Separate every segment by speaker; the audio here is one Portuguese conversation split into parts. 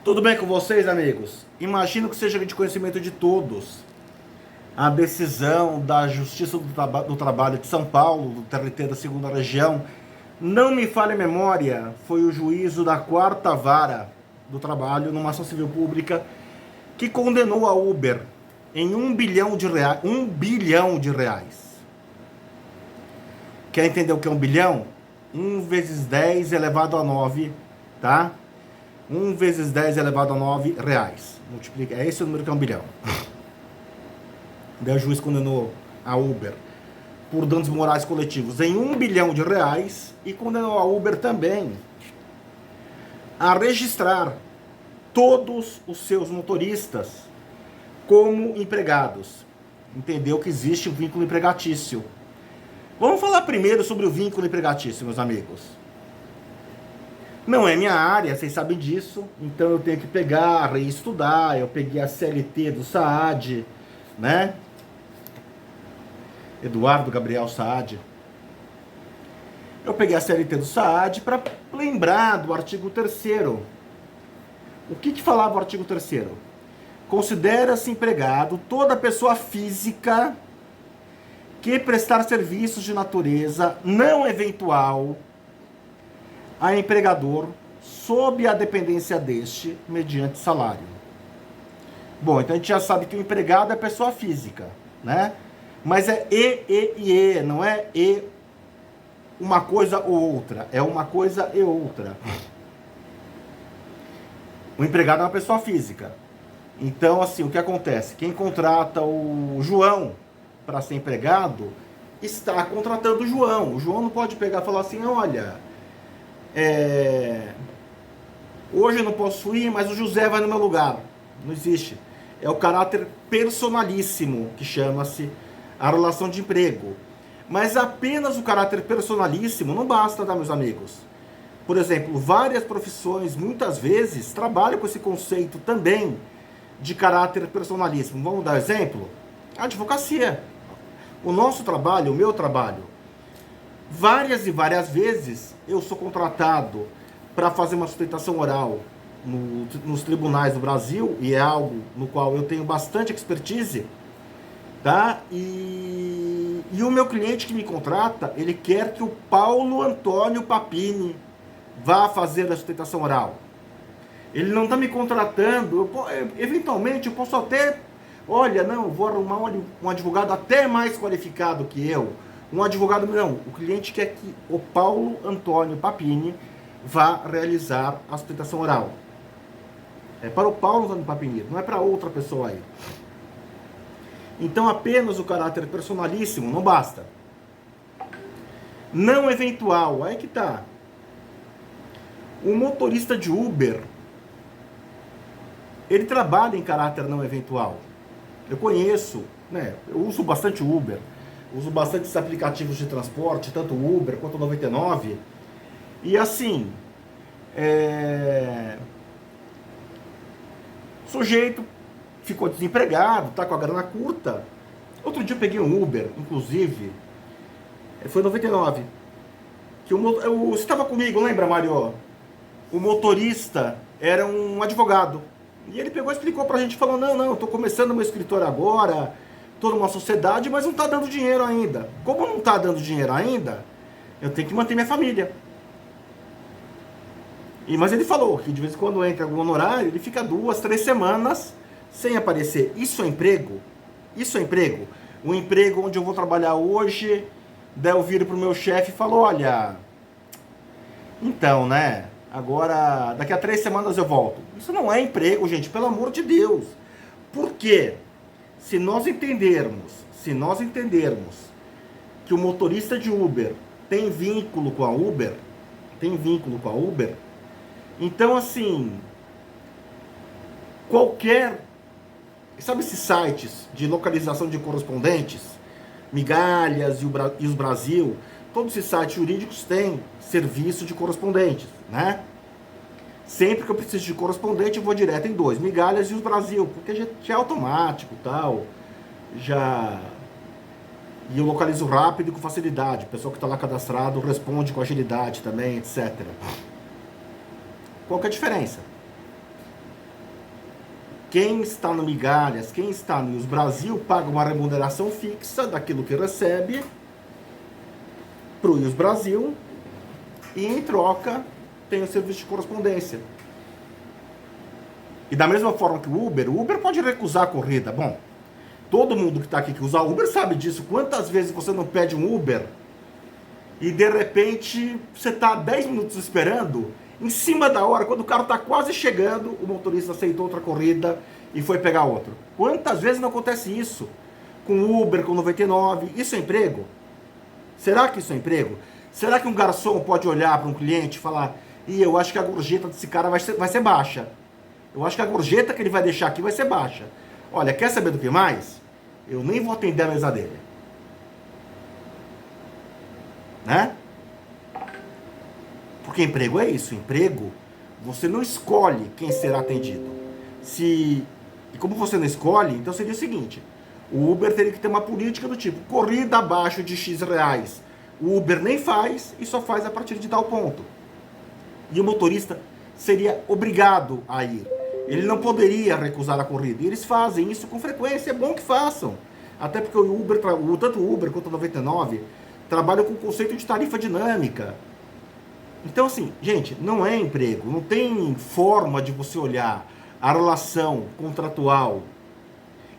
Speaker 1: Tudo bem com vocês, amigos? Imagino que seja de conhecimento de todos a decisão da Justiça do Trabalho de São Paulo, do TRT da Segunda Região. Não me falha a memória, foi o juízo da Quarta Vara do Trabalho, numa ação civil pública, que condenou a Uber em R$ 1 bilhão. R$ 1 bilhão. Quer entender o que é 1 bilhão? 1 vezes 10 elevado a 9, tá? 1 vezes 10 elevado a 9 reais. Multiplica, é esse o número que é 1 bilhão. Daí o juiz condenou a Uber por danos morais coletivos em R$ 1 bilhão e condenou a Uber também a registrar todos os seus motoristas como empregados. Entendeu que existe um vínculo empregatício. Vamos falar primeiro sobre o vínculo empregatício, meus amigos. Não é minha área, vocês sabem disso, então eu tenho que pegar e estudar. Eu peguei a CLT do Saad, né? Eduardo Gabriel Saad. Eu peguei a CLT do Saad para lembrar do artigo 3º. O que falava o artigo 3º? Considera-se empregado toda pessoa física que prestar serviços de natureza não eventual a empregador sob a dependência deste, mediante salário. Bom, então a gente já sabe que o empregado é pessoa física, né? Mas é e, não é e uma coisa ou outra, é uma coisa e outra. O empregado é uma pessoa física. Então, assim, o que acontece? Quem contrata o João para ser empregado está contratando o João. O João não pode pegar e falar assim, olha... hoje eu não posso ir, mas o José vai no meu lugar. Não existe. É o caráter personalíssimo que chama-se a relação de emprego. Mas apenas o caráter personalíssimo não basta, tá, meus amigos? Por exemplo, várias profissões, muitas vezes, trabalham com esse conceito também de caráter personalíssimo. Vamos dar exemplo? A advocacia. O nosso trabalho, o meu trabalho. Várias e várias vezes eu sou contratado para fazer uma sustentação oral nos tribunais do Brasil, e é algo no qual eu tenho bastante expertise, tá? E o meu cliente que me contrata, ele quer que o Paulo Antônio Papini vá fazer a sustentação oral. Ele não está me contratando, eventualmente eu posso até, olha, não, vou arrumar um advogado até mais qualificado que eu. Um advogado, não, o cliente quer que o Paulo Antônio Papini vá realizar a sustentação oral. É para o Paulo Antônio Papini, não é para outra pessoa aí. Então apenas o caráter personalíssimo não basta. Não eventual, aí que tá. O motorista de Uber, ele trabalha em caráter não eventual. Eu conheço, né, eu uso bastante Uber. Uso bastante esses aplicativos de transporte, tanto o Uber quanto o 99. E assim, o sujeito ficou desempregado, tá com a grana curta. Outro dia eu peguei um Uber, inclusive, foi 99. Que você estava comigo, lembra, Mário? O motorista era um advogado. E ele pegou e explicou pra gente, falou, não, eu tô começando meu escritório agora, tô numa sociedade, mas não tá dando dinheiro ainda. Como não tá dando dinheiro ainda, eu tenho que manter minha família. Mas ele falou que de vez em quando entra algum horário, ele fica 2, 3 semanas sem aparecer. Isso é emprego? Isso é emprego? O emprego onde eu vou trabalhar hoje, daí eu viro pro meu chefe e falo, olha, então, né, agora, daqui a 3 semanas eu volto. Isso não é emprego, gente, pelo amor de Deus. Por quê? Se nós entendermos que o motorista de Uber tem vínculo com a Uber, então assim, sabe esses sites de localização de correspondentes, Migalhas e os Brasil, todos esses sites jurídicos têm serviço de correspondentes, né? Sempre que eu preciso de correspondente, eu vou direto em 2, Migalhas e os Brasil, porque já é automático e tal, e eu localizo rápido e com facilidade, o pessoal que está lá cadastrado responde com agilidade também, etc. Qual que é a diferença? quem está no Migalhas, quem está no News Brasil, paga uma remuneração fixa daquilo que recebe para o News Brasil e, em troca, tem o serviço de correspondência. E da mesma forma que o Uber pode recusar a corrida. Bom, todo mundo que está aqui que usa Uber sabe disso. Quantas vezes você não pede um Uber e, de repente, você está 10 minutos esperando, em cima da hora, quando o carro está quase chegando, o motorista aceitou outra corrida e foi pegar outro. Quantas vezes não acontece isso? Com Uber, com 99, isso é emprego? Será que isso é emprego? Será que um garçom pode olhar para um cliente e falar: eu acho que a gorjeta desse cara vai ser baixa. Eu acho que a gorjeta que ele vai deixar aqui vai ser baixa. Olha, quer saber do que mais? Eu nem vou atender a mesa dele. Né? Porque emprego é isso. Emprego, você não escolhe quem será atendido. E como você não escolhe, então seria o seguinte: o Uber teria que ter uma política do tipo: corrida abaixo de X reais. O Uber nem faz e só faz a partir de tal ponto. E o motorista seria obrigado a ir. Ele não poderia recusar a corrida. E eles fazem isso com frequência. É bom que façam. Até porque o Uber, tanto o Uber quanto o 99 trabalham com o conceito de tarifa dinâmica. Então, assim, gente, não é emprego. Não tem forma de você olhar a relação contratual.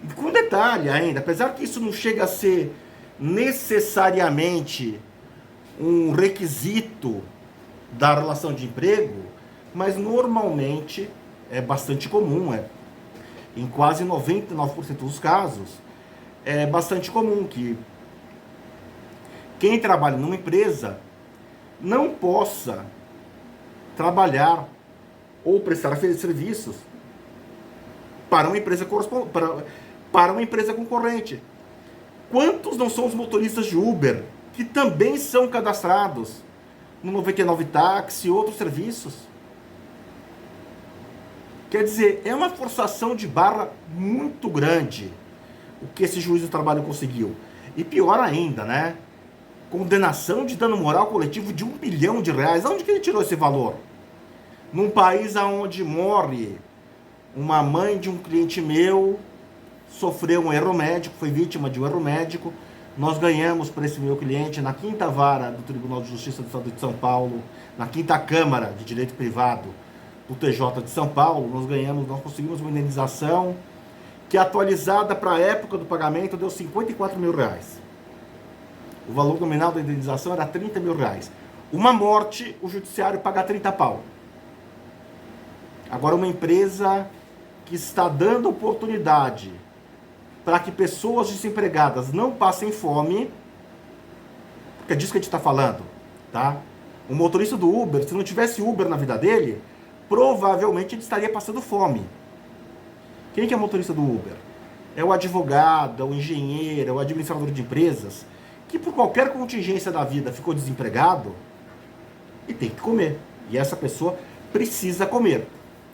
Speaker 1: E com detalhe ainda, apesar que isso não chega a ser necessariamente um requisito da relação de emprego, mas normalmente é bastante comum, em quase 99% dos casos, é bastante comum que quem trabalha numa empresa não possa trabalhar ou prestar serviços para uma empresa para uma empresa concorrente. Quantos não são os motoristas de Uber que também são cadastrados no 99 Táxi e outros serviços? Quer dizer, é uma forçação de barra muito grande o que esse juiz do trabalho conseguiu. E pior ainda, né? Condenação de dano moral coletivo de R$1 bilhão. Onde que ele tirou esse valor? Num país onde morre uma mãe de um cliente meu, sofreu um erro médico, foi vítima de um erro médico. Nós ganhamos para esse meu cliente na 5ª Vara do Tribunal de Justiça do Estado de São Paulo, na 5ª Câmara de Direito Privado do TJ de São Paulo, nós conseguimos uma indenização que, atualizada para a época do pagamento, deu R$54 mil. O valor nominal da indenização era R$30 mil. Uma morte, o judiciário paga 30 pau. Agora, uma empresa que está dando oportunidade para que pessoas desempregadas não passem fome, porque é disso que a gente está falando, tá? O motorista do Uber, se não tivesse Uber na vida dele, provavelmente ele estaria passando fome. Quem que é motorista do Uber? É o advogado, é o engenheiro, é o administrador de empresas, que por qualquer contingência da vida ficou desempregado e tem que comer. E essa pessoa precisa comer.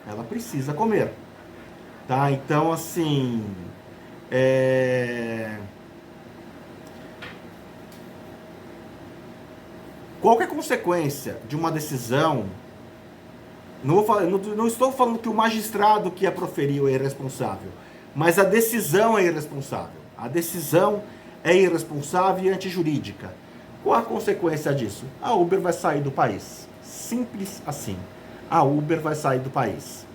Speaker 1: Ela precisa comer. Tá? Então, assim... Qual que é a consequência de uma decisão? Não estou falando que o magistrado que a proferiu é irresponsável, mas a decisão é irresponsável. A decisão é irresponsável e antijurídica. Qual a consequência disso? A Uber vai sair do país. Simples assim. A Uber vai sair do país.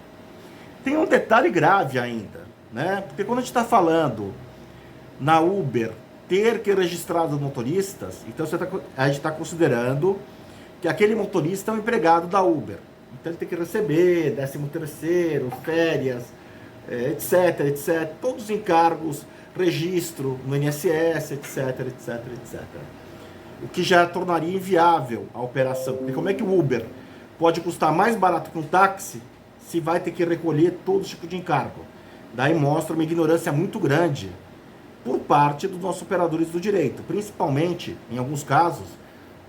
Speaker 1: Tem um detalhe grave ainda, né? Porque quando a gente está falando na Uber ter que registrar os motoristas, então a gente está considerando que aquele motorista é um empregado da Uber. Então ele tem que receber 13º, férias, etc, etc. Todos os encargos, registro no INSS, etc, etc, etc. O que já tornaria inviável a operação. Porque como é que o Uber pode custar mais barato que um táxi se vai ter que recolher todo tipo de encargo? Daí mostra uma ignorância muito grande por parte dos nossos operadores do direito, principalmente, em alguns casos,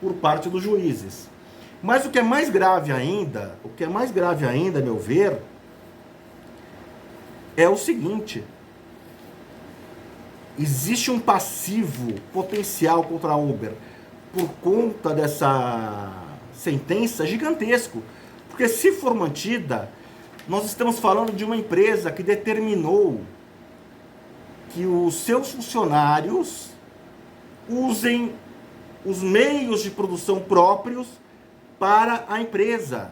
Speaker 1: por parte dos juízes. Mas o que é mais grave ainda, a meu ver, é o seguinte: existe um passivo potencial contra a Uber por conta dessa sentença gigantesco. Porque se for mantida, Nós estamos falando de uma empresa que determinou que os seus funcionários usem os meios de produção próprios para a empresa,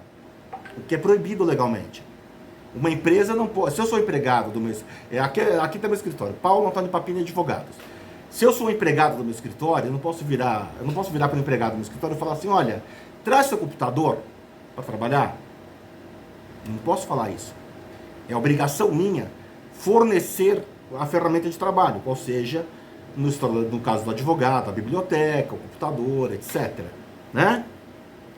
Speaker 1: o que é proibido legalmente. Uma empresa não pode... Se eu sou empregado do meu... Aqui está meu escritório, Paulo Antônio Papini Advogados. Se eu sou empregado do meu escritório, eu não posso virar para o empregado do meu escritório e falar assim, olha, traz seu computador para trabalhar. Não posso falar isso. É obrigação minha fornecer a ferramenta de trabalho, qual seja, no caso do advogado, a biblioteca, o computador, etc. Né?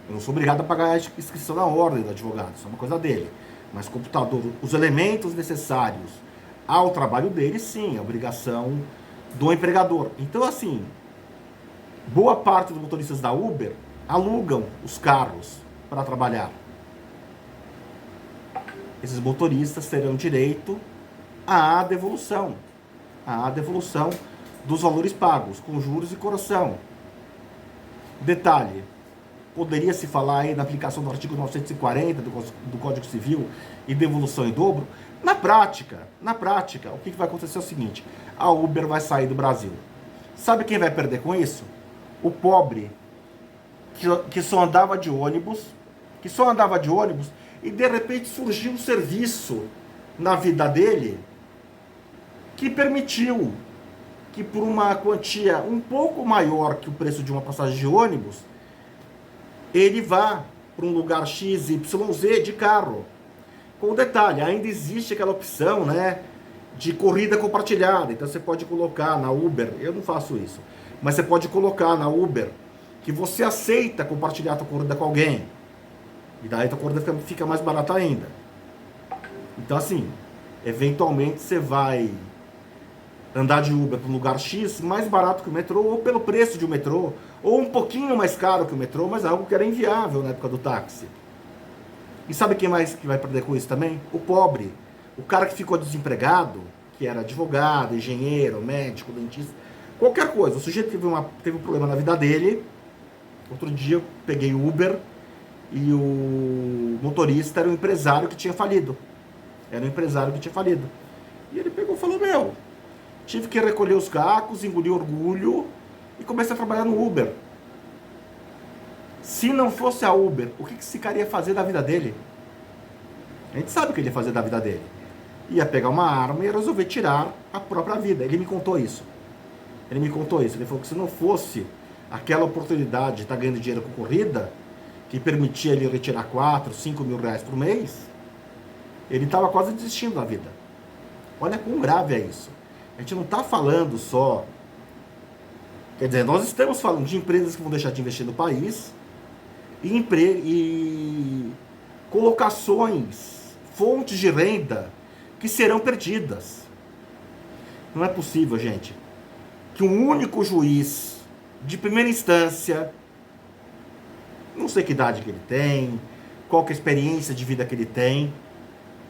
Speaker 1: Eu não sou obrigado a pagar a inscrição na ordem do advogado, isso é uma coisa dele. Mas o computador, os elementos necessários ao trabalho dele, sim, é obrigação do empregador. Então, assim, boa parte dos motoristas da Uber alugam os carros para trabalhar. Esses motoristas terão direito à devolução dos valores pagos, com juros e correção. Detalhe, poderia se falar aí na aplicação do artigo 940 do Código Civil e devolução em dobro. Na prática, o que vai acontecer é o seguinte, a Uber vai sair do Brasil. Sabe quem vai perder com isso? O pobre que só andava de ônibus, e de repente surgiu um serviço na vida dele que permitiu que por uma quantia um pouco maior que o preço de uma passagem de ônibus, ele vá para um lugar X, Y, Z de carro. Com o detalhe, ainda existe aquela opção, né, de corrida compartilhada. Então você pode colocar na Uber, eu não faço isso, mas você pode colocar na Uber que você aceita compartilhar a tua corrida com alguém. E daí a tua corrida fica mais barata ainda. Então assim, eventualmente você vai andar de Uber para um lugar X mais barato que o metrô, ou pelo preço de um metrô, ou um pouquinho mais caro que o metrô, mas algo que era inviável na época do táxi. E sabe quem mais que vai perder com isso também? O pobre. O cara que ficou desempregado, que era advogado, engenheiro, médico, dentista, qualquer coisa. O sujeito teve um problema na vida dele. Outro dia eu peguei o Uber e o motorista era um empresário que tinha falido. E ele pegou e falou, meu, tive que recolher os cacos, engolir orgulho e comecei a trabalhar no Uber. Se não fosse a Uber, o que esse cara ia fazer da vida dele? A gente sabe o que ele ia fazer da vida dele. Ia pegar uma arma e resolver tirar a própria vida. Ele me contou isso. Ele falou que se não fosse aquela oportunidade de estar ganhando dinheiro com corrida, que permitia ele retirar 4, 5 mil reais por mês, ele estava quase desistindo da vida. Olha quão grave é isso. A gente não está falando só... Quer dizer, nós estamos falando de empresas que vão deixar de investir no país e colocações, fontes de renda que serão perdidas. Não é possível, gente, que um único juiz de primeira instância, não sei que idade que ele tem, qual que é a experiência de vida que ele tem,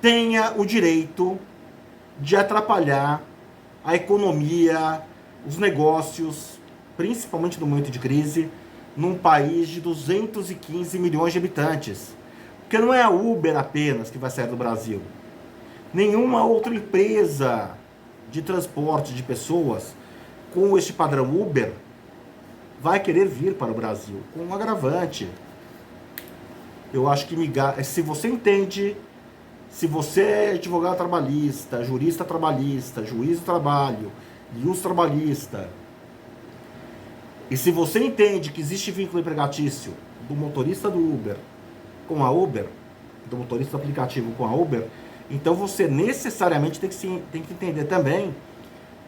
Speaker 1: tenha o direito de atrapalhar a economia, os negócios, principalmente no momento de crise, num país de 215 milhões de habitantes. Porque não é a Uber apenas que vai sair do Brasil. Nenhuma outra empresa de transporte de pessoas com este padrão Uber vai querer vir para o Brasil, com um agravante. Eu acho que se você entende, se você é advogado trabalhista, jurista trabalhista, juiz do trabalho, ius trabalhista, e se você entende que existe vínculo empregatício do motorista do Uber com a Uber, do motorista do aplicativo com a Uber, então você necessariamente tem que entender também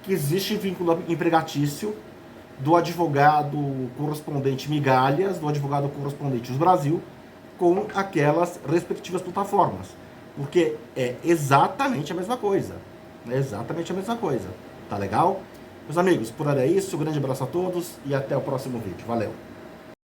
Speaker 1: que existe vínculo empregatício do advogado correspondente Migalhas, do advogado correspondente do Brasil, com aquelas respectivas plataformas. Porque é exatamente a mesma coisa. Tá legal? Meus amigos, por hora é isso. Um grande abraço a todos e até o próximo vídeo. Valeu!